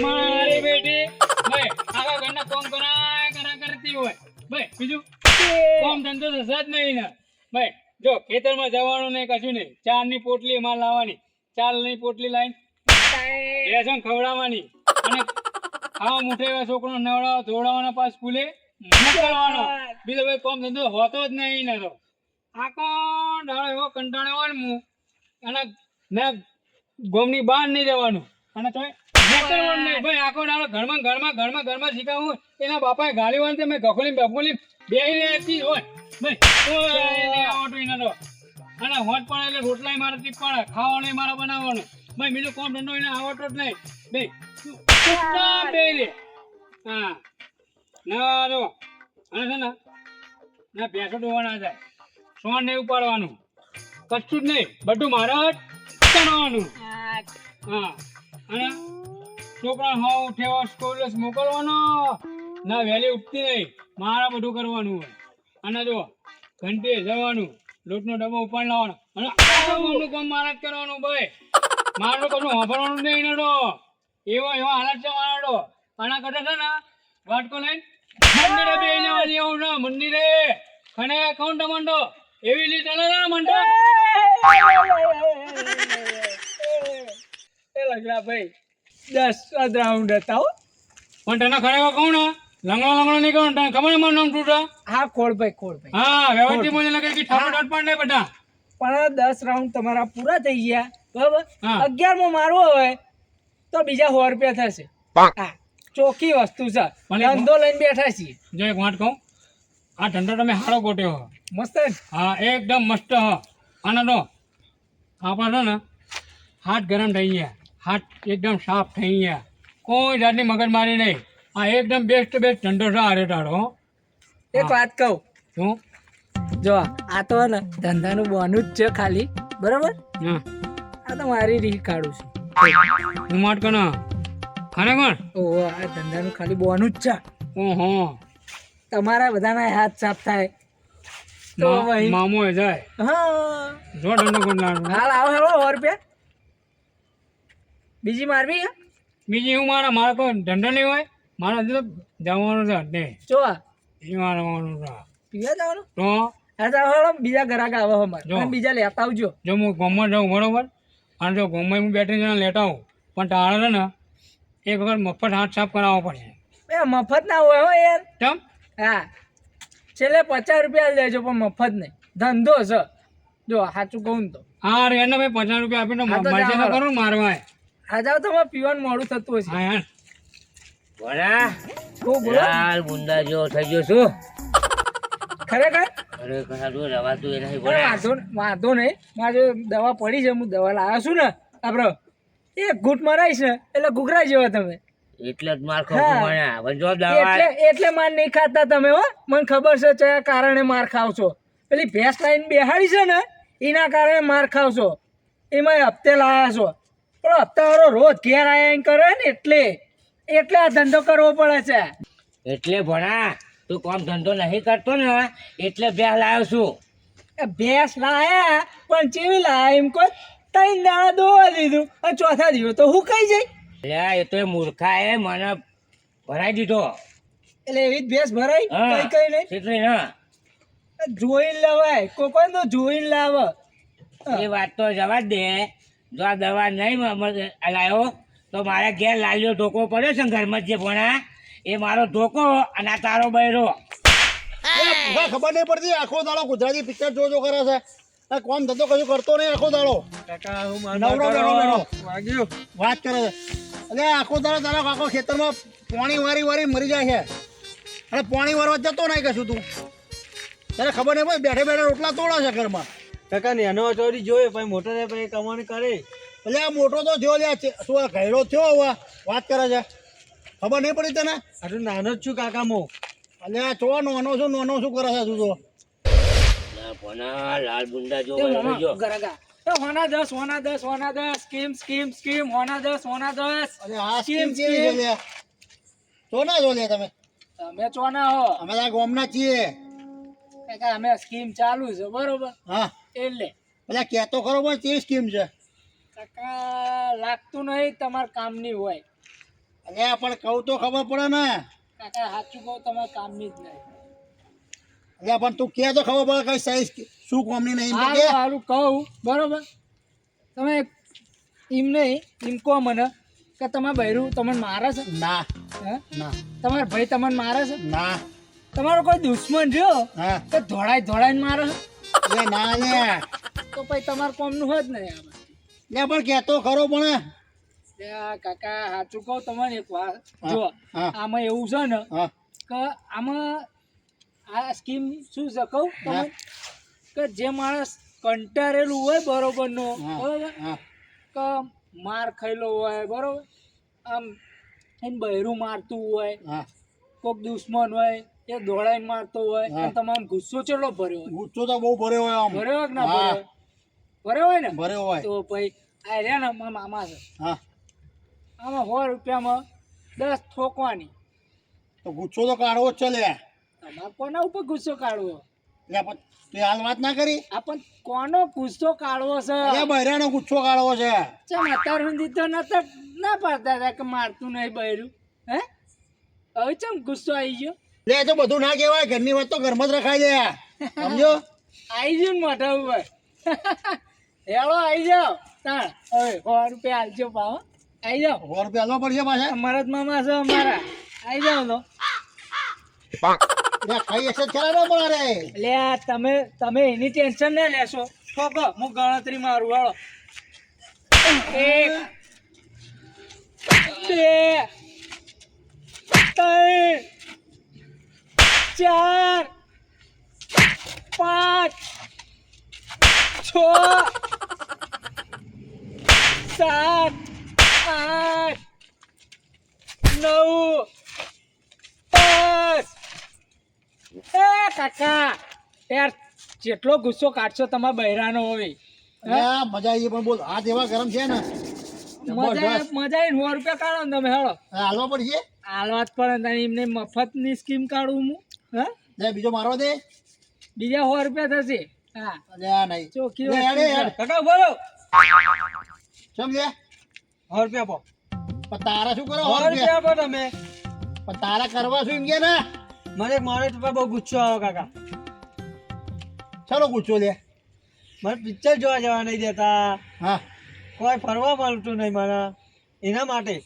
મારી બેટી ભાઈ આખા ઘરના કામ કરા કરતી હોય ભાઈ બીજું કામ ધંધો તો સજ નહીં ને ભાઈ જો ખેતરમાં જવાનું નહીં કશું નહીં ચારની પોટલી માલ લાવવાની ચારની પોટલી લાવીને ભેંસો ખવડાવવાની અને ખાવા મૂઠે એવા છોકરો નવડાવવા ધોવડાવવાના પાસ સ્કૂલે મોકલવાનો બીજો ભાઈ કામ ધંધો હોતો જ નહીં ને તો આખો દાડો એવો કંટાળ્યો હોય ને હું અને મેં ગોમની બહાર નહીં જવાનું અને તોય નીકળવાનું નહીં ભાઈ આખો દાડો ઘરમાં શીખાવું એના બાપાએ ગાળી હોય ને મેં ગખોલી બેહી રહેતી હોય ભાઈ આવતું એને તો અને હોટ પણ એટલે રોટલાય મારે ટીપવાના ખાવાનું મારે બનાવવાનું ભાઈ બીજું કોમ ધંધો એને આવડતો જ નહીં ભાઈ બે રે હા ના જો અને છે ને ના ભેંસો ધોવાના જાય સોન નહીં ઉપાડવાનું કશું જ નહીં બધું મારે જ કરવાનું હા અને છોકરા હા ઉઠેવા સ્કૂલ મોકલવાનો ના વહેલી ઉઠતી નહીં મારા બધું કરવાનું હોય અને જો ઘંટે જવાનું લોટનો ડબ્બો ઉપાડ લાવવાનો અને આનું કામ મારા જ કરવાનું ભાઈ મારું કશું વાપરવાનું નહીં નડો એવો હાલત છે મારો આના કરતા છે ને વાટકો લઈને મંદિરે બે જવાની એવું ને મંદિરે ખને કાઉન્ટ મંડો એવી રીતે ચાલે મંડો એ લગડા ભાઈ 10 રાઉન્ડ હતા હો પણ તને ખરેખર કહું ને લંગડો નહીં કહું તને ખબર મારું નામ તૂટા હા ખોડભાઈ હા વ્યવસ્થિત મને લાગે કે ઠાકોર પણ નહીં બધા પણ 10 રાઉન્ડ તમારા પૂરા થઈ ગયા બરાબર 11મો મારવો હોય તો બીજા 100 રૂપિયા થશે હા ચોખ્ખી વસ્તુ છે ધંધો લઈને બેઠા છીએ જો એક વાત કહું આ ધંધો તમે હારો ગોટ્યો મસ્ત હા એકદમ મસ્ત હ આનો તો આપણા ને હાથ ગરમ થઈ ગયા હાથ એકદમ સાફ થઈ ગયા કોઈ જાતની મગજમારી નહીં આ એકદમ બેસ્ટ ધંધો છે આરે તારો એક વાત કહું શું જો આ તો ને ધંધાનું બોનું જ છે ખાલી બરાબર હા આ તો મારી રીત કાઢું છું હું માટ કનો ખરેખર ઓહો આ ધંધાનું ખાલી બોનું જ છે ઓહો તમારા બધાના હાથ સાફ થાય તો મામો જાય હા જો ધંધો કરનાર હાલ આવો 100 રૂપિયા બીજી મારવી બીજી હું મારા કોઈ ધંધો નહીં હોય મારા જવાનું છે ને જો એ મારવાનું છે પીવા જવાનું તો હા જાવ બીજા ગ્રાહક આવે અમારે બીજા લેતા આવજો જો હું ગામમાં જાઉં બરોબર અને જો ગામમાં હું બેઠી જણા લેતા આવું પણ તારે છે ને એક વખત મફત હાથ સાફ કરાવવો પડશે એ મફત ના હોય હો યાર કેમ હા છેલ્લે 50 રૂપિયા લેજો પણ મફત નહીં ધંધો છે જો સાચું કહું તો હા રે એને ભાઈ 50 રૂપિયા આપીને મરજે તો કરું મારવા આ જાવ તમારે પીવાનું મોડું થતું હશે હા યાર બોલા બોલો લાલ બુંદા જેવો થઈ ગયો છું ખરેખર રવાતું એ નહીં વાંધો નહીં મારે દવા પડી છે હું દવા લાવ્યો છું ને આપડે એક ઘૂંટ મરાઈશ ને એટલે ઘૂઘરા જેવા તમે એટલે જ માર ખાવ એટલે માર નહીં ખાતા તમે હો મને ખબર છે કયા કારણે માર ખાવ છો પેલી ભેંસ લાઈન બેહાડી છે ને એના કારણે માર ખાવ છો એમાં હપ્તે લાયા છો પણ હપ્તાવાળો રોજ ઘેર આયા કરે ને એટલે આ ધંધો કરવો પડે છે એટલે ભણા તું કોમ ધંધો નહીં કરતો ને એટલે ભેંસ લાવ્યો છું ભેંસ લાયા પણ ચેવી લાયા એમ કોઈ 3 દાડા દોવા દીધું અને ચોથા દિવસ તો હું કઈ જાય એ તો મૂર્ખા એ મને ભરાઈ દીધો એટલે એવી જ ભેંસ ભરાઈ કઈ નહીં હા જોઈ લેવાય કોઈ તો જોઈ લાવે એ વાત તો જવા દે જો આ દવા નહીં લાવ્યો તો મારા ઘેર લાલ્યો ધોકો પડ્યો છે ઘરમાં જે ભણા એ મારો ધોકો અને આ તારો બૈરો ખબર નહીં પડતી આખો દાડો ગુજરાતી પિક્ચર જો કરે છે કોમ ધંધો કશું કરતો નહીં આખો દાડો વાત કરે છે એટલે આખો દાડો તારો આખો ખેતરમાં પાણી વારી મરી જાય છે અને પાણી વારવા જતો નહીં કશું તું તારે ખબર નહીં ભાઈ બેઠે રોટલા તોડા છે ઘરમાં કાકા નેનો ચોરી જોયે પછી મોટો ને પછી કમાણી કરે એટલે આ મોટો તો થયો લે શું આ ઘેડો થયો હવે વાત કરે છે ખબર નહીં પડી તને આટલું નાનો જ છું કાકા મો એટલે આ ચો નાનો શું કરે છે તું તો લાલ બુંદા જો હોના 10 સ્કીમ હોના 10 અને આ સ્કીમ કેવી છે લે ચોના જો લે તમે ચોના હો અમે આ ગામના છીએ કાકા અમે સ્કીમ ચાલુ છે બરોબર હા એટલે એટલે કહેતો ખરો પણ કેવી સ્કીમ છે કાકા લાગતું નહીં તમારા કામની હોય અલ્યા પણ કહું તો ખબર પડે ને. કાકા સાચું કહું તમારે કામની જ નહીં. અલ્યા પણ તું કે તો ખબર પડે કઈ સાઈઝ શું કોમની નહીં તો કે. સારું સારું કહું બરોબર. તમે એમ નહીં એમ કહો મને કે તમારે બૈરું તમને મારે છે. ના હે ના તમારા ભાઈ તમને મારે છે. ના. તમારો કોઈ દુશ્મન રહ્યો હા કે ધોળાઈને મારે છે. અલ્યા ના અલ્યા. તો પછી તમારે કોમનું હોય જ નહીં આમાં. અલ્યા પણ કહેતો ખરો પણ. કાકા સાચું કહું તમારે એક વાત હા, જો હા. આમાં એવું છે ને હા કે આમાં આ સ્કીમ શું છે કહું તમને હા. કે જે માણસ કંટાળેલું હોય બરોબરનો હા બરોબર હા કે માર ખાયેલો હોય બરોબર આમ એને બહેરું મારતું હોય હા. કોઈક દુશ્મન હોય એ દોડાઈને મારતો હોય હા. અને તમામ ગુસ્સો ચેટલો ભર્યો હોય ગુસ્સો તો બહુ ભર્યો હોય આમ. ભર્યો હોય કે ના હા. ભર્યો ભર્યો હોય ને ભર્યો હોય. તો પછી આ રહ્યા ને મારા મામા છે હા આમાં 100 રૂપિયામાં 10 ઠોકવાની. તો ગુસ્સો તો કાઢવો જ છે લે. તમારે કોના ઉપર ગુસ્સો કાઢવો અલ્યા પણ તું હાલ વાત ના કરી. આ પણ કોનો ગુસ્સો કાઢવો છે અલ્યા બૈરાનો ગુસ્સો કાઢવો છે. ચમ અત્યાર સુધી તો નતા ના પાડતા હતા કે મારતું નહીં બૈરું હે હવે ચમ ગુસ્સો આવી ગયો લે એ તો બધું ના કહેવાય ઘરની વાત તો ઘરમાં જ રખાય દે સમજો. આવી ગયું ને મોઢા ઉપર હેળો આવી જાઓ તાણ હવે 100 રૂપિયા હાલજો પાવ આવી જાઓ 100 રૂપિયા હાલવા પડશે પાછા. અમારા જ મામા છે અમારા આવી જાઓ તો લે ખાઈ હશે જ ખરા ને પણ અરે. એટલે આ તમે એની ટેન્શન ના લેશો ઠોકો હું ગણતરી મારું હાલો 1 2 3 4 5 6 7 8 9 10 એ કાકા યાર જેટલો ગુસ્સો કાઢશો તમારા બૈરાનો હોય અલ્યા મજા આવી પણ બોલ હાથ એવા ગરમ છે ને. મજા આવીને 100 રૂપિયા કાઢો ને તમે હેળો હાલવા પડશે. હાલવા જ પડે ને એમને મફતની સ્કીમ કાઢું હું હા લે બીજો મારવા દે. બીજા 100 રૂપિયા થશે હા અલ્યા નહીં. ચોખ્ખી લે, વસ્તુ હેડે, છે. હેડ. કાકા બોલો ચમ લે 100 રૂપિયા આપો. પણ તારા શું કરો 100 રૂપિયા આપો તમે. પણ તારા કરવા શું એમ કે ને. મને મારો ઉપર બહુ ગુસ્સો આવે કાકા. ચાલો ગુસ્સો લે. મને પિક્ચર જોવા જવા નહીં દેતા, હા કોઈ ફરવા મળતું નહીં મને, એના માટે.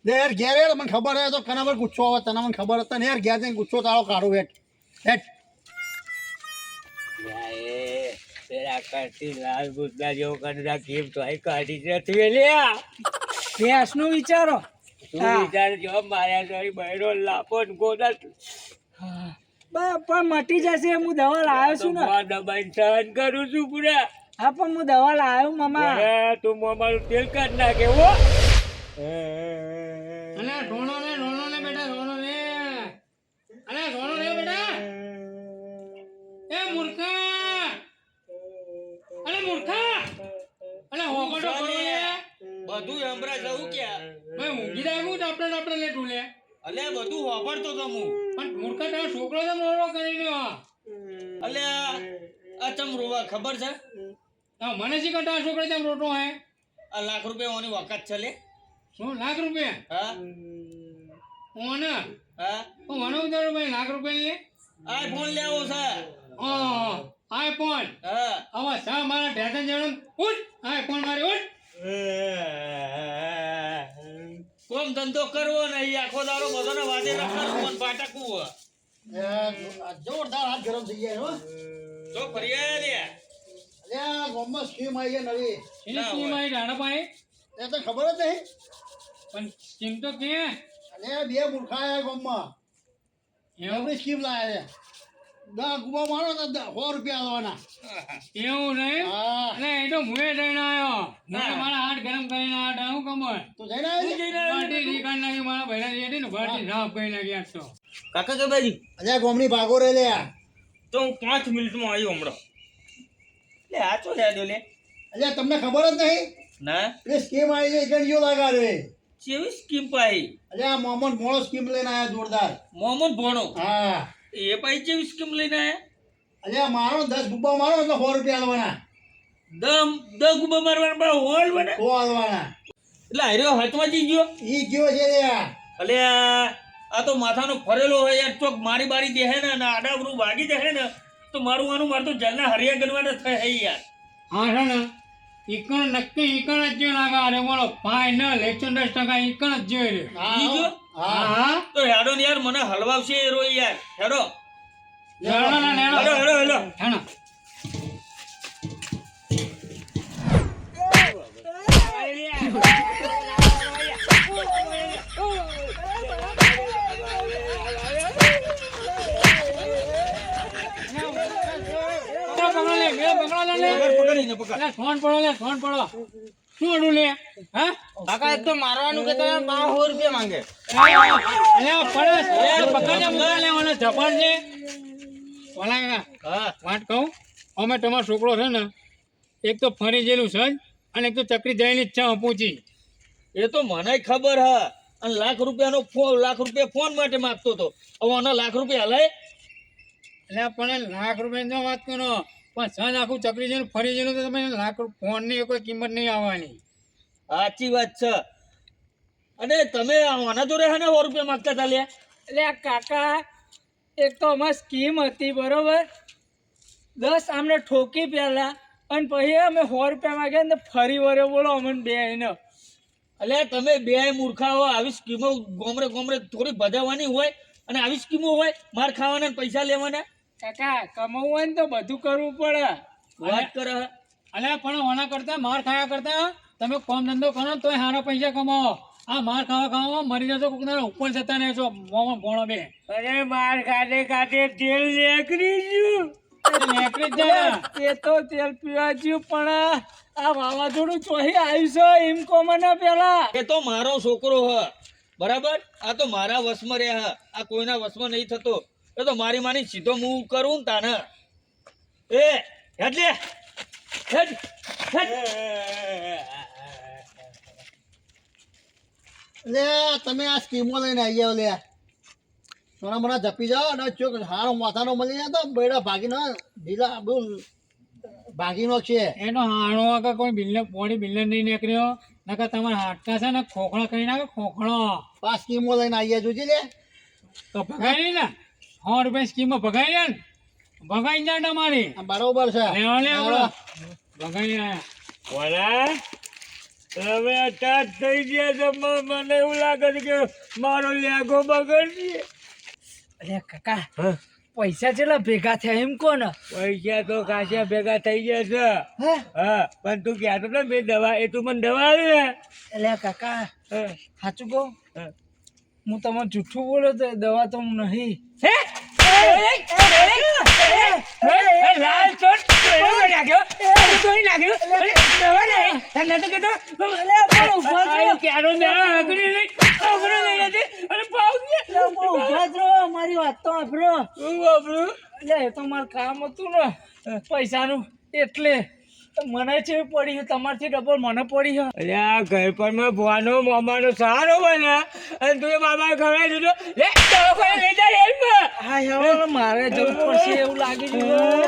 લે યાર ઘેર યાર મને ખબર હે તો કના પર ગુસ્સો આવે તને મને ખબર હતા ને યાર ઘેર જઈને ગુસ્સો તારો કાઢો હેઠ હેઠ. તેરા કરતી લાલ બુદ્ધા જેવો કંડા કેમ તો આઈ કાઢી જતી લ્યા. ભેંસનું વિચારો તું હા. વિચાર જો માર્યા તો બૈરો લાપો ને ગોદા પણ મટી જશે હું દવા લાવ્યો છું ને દબાઈને સહન કરું છું પૂરા. હા પણ હું દવા લાવ્યો મામા અરે તું મોંમાં તેલ કાઢ નાખે હો. અલે ઢોણો ને બેટા ઢોણો ને અલે ઢોણો ને બેટા એ મૂર્ખા અલે મૂર્ખા અલે હોકડો કરો લે બધું હમરા જવું ક્યાં? મેં ઊંઘી રાખ્યું તો આપણે લે ઢૂલે અલે બધું વાપરતો તો હું. પણ મૂર્ખા તારો છોકરો તો મોરો કરીને અલે આ ચમ રોવા ખબર છે? મને શી કરતા છોકરો તેમ રોટો હે આ લાખ રૂપિયા ઓની વખત છે લે. શું લાખ રૂપિયા હા ઓને હા મને ઉધારો ભાઈ લાખ રૂપિયા લે આઈફોન લેવો છે. આઈફોન હા હવે સા મારા ઢેસન જણ ઉઠ આઈફોન મારી ઉઠ કોમ ધંધો કરવો નહીં, આખો દારો બધાને વાદે રાખવાનું મન પાટકવું હોય. જોરદાર હાથ ગરમ થઈ ગયા હો. તો ફરિયા લે અલ્યા ગોમમાં સ્કીમ આવી છે નવી. એની સ્કીમ આવી રાણા ભાઈ એ તો ખબર જ નહીં. પણ સ્કીમ તો કે અલ્યા બે મૂર્ખા આયા ગોમમાં એમની સ્કીમ લાયા છે. 10 ગુબા મારો તો 100 રૂપિયા આલવાના. એવું નહીં હા અરે એ તો મુએ જઈને આવ્યો મને મારા હાથ ગરમ કરીને આ હું કમર તું જઈને આવ્યો છે? પાર્ટી નીકાળ નાખી મારા ભૈરા જેટી ને પાર્ટી ના કરી નાખી આજ તો કાકા કે બાજી અલ્યા ગોમની ભાગો રે લે. તો હું 5 મિનિટમાં આવ્યો હમણાં. લે આ તો લે દો લે અલ્યા તમને ખબર જ નહીં. ના એ સ્કીમ આવી છે ગણ્યો લાગા રે. કેવી સ્કીમ પાઈ? અલ્યા મોહમ્મદ મોળો સ્કીમ લઈને આયા જોરદાર. મોહમ્મદ ભણો હા એ પાઈ કેવી સ્કીમ લઈને આયા? અલ્યા મારો 10 ગુબ્બા મારો એટલે 100 રૂપિયા આલવાના. દમ દ ગુબા મારવાના બા હોલ બને. તો આલવાના. એટલે હાર્યો હાથમાં જી ગયો ઈ ગયો છે લ્યા. અલે આ તો માથાનો ફરેલો હોય યાર ચોક મારી બારી દેહે ને અને આડાવરું વાગી દેહે ને તો મારું જલના હરિયા ગણવાના થાય હે યાર હા છે ને ઈકણ નક્કી ઈકણ જ જો લાગે અરે બોલો ફાઈનલ 110% ઈકણ જ જોઈ રે ઈ ગયો હા હા તો હેડો ને યાર મને હલવાવશે એ રોઈ યાર હેડો હેડો ને હેડો હેડો હેડો હેડો હેડો પકડીને પકડ ફોન પડો શું અડું લે હા કાકા એક તો મારવાનું કે તમે 1200 રૂપિયા માંગે વાત કહું અમે તમારો છોકરો છે ને એક તો ફરી ગયેલું છે અને એક તો ચકરી જઈને જ છે પહોંચી એ તો મને ખબર હ અને લાખ રૂપિયા ફોન માટે માંગતો હતો હવે આના લાખ રૂપિયા હલાય એટલે પણ લાખ રૂપિયાની વાત કરો પણ સજ આખું ચકરી જઈને ફરી ગયેલું તો તમે લાખ ફોનની કોઈ કિંમત નહીં આવવાની સાચી વાત છે અને તમે આના જોડે હે ને 100 રૂપિયા માંગતા હતા લ્યા એટલે આ કાકા એક તો અમારી સ્કીમ હતી બરોબર 10 આમને ઠોકી પહેલા અને પછી અમે 100 રૂપિયા માંગ્યા ને ફરી વળ્યો બોલો અમને બે એને એટલે તમે બે મૂર્ખા હો આવી સ્કીમો ગોમરે થોડી બજાવવાની હોય અને આવી સ્કીમો હોય માર ખાવાના ને પૈસા લેવાના કાકા કમાવું હોય ને તો બધું કરવું પડે વાત કરે હે. અલે પણ ઓના કરતા માર ખાયા કરતા તમે કોમ ધંધો કરો ને તોય સારા પૈસા કમાવો આ માર ખાવામાં મરી જશો કોક દાડો ઉપર જતા નહીં છો મોમાં ભોણો બે અરે માર ખાતે તેલ નીકળી ગયું નીકળી જ જાય એ તો તેલ પીવા જ્યું પણ આ વાવાઝોડું ચોહી આવ્યું છે એમ કો મને પેલા એ તો મારો છોકરો હ બરાબર આ તો મારા વશમાં રહે હ આ કોઈના વશમાં નહીં થતો એ તો મારી માની સીધો મૂવ કરું ને તાને એ હેડ લે હેડ લે તમે આ સ્કીમો લઈને આવી જાવ લે સોના મોના જપી જાઓ અને ચોક હારો માથાનો મળી જાય તો બેડા ભાગીને ઢીલા બોલ ભાગીનો છે એનો હાણો આગળ કોઈ બિલ્લે પોણી બિલ્લે નહીં નીકળ્યો નકર તમારે હાટકા છે ને ખોખણો કરી નાખે ખોખણો આ સ્કીમો લઈને આવી જાય જોજે લે તો ભગાઈ નહીં ને 100 રૂપિયા સ્કીમમાં ભગાઈ જાય ને ભગાઈ જાય તમારી આ બરોબર છે લેવા લે આપણો ભગાઈ આયા બોલા હવે અટાટ થઈ ગયા છે મને એવું લાગે છે કે મારો લેગો બગડશે અરે કાકા પૈસા ચેલા ભેગા થયા એમ કોને પૈસા તો ખાસા ભેગા થઈ ગયા છે હે હા પણ તું કહેતો ને બે દવા એ તું મને દવા આવી ને એટલે કાકા હા, સાચું કહું હા. હું તમારે જૂઠું બોલો તો દવા તો હું નહીં લાલ ચોટ નાખ્યો નાખ્યો દવા નહીં તને તો કહેતો મારી વાત તો વાપરો એટલે એ તો મારું કામ હતું ને પૈસાનું એટલે મને છે પડી છે તમારથી ડબલ મને પડી છે અલ્યા ઘર પર માં ભવાનો મામાનો સહારો બને અને તું મામા ખવડાવી દીધો લે દવાખાને લઈ જા રેલમાં હા હવે મારે જવું પડશે એવું લાગી રહ્યું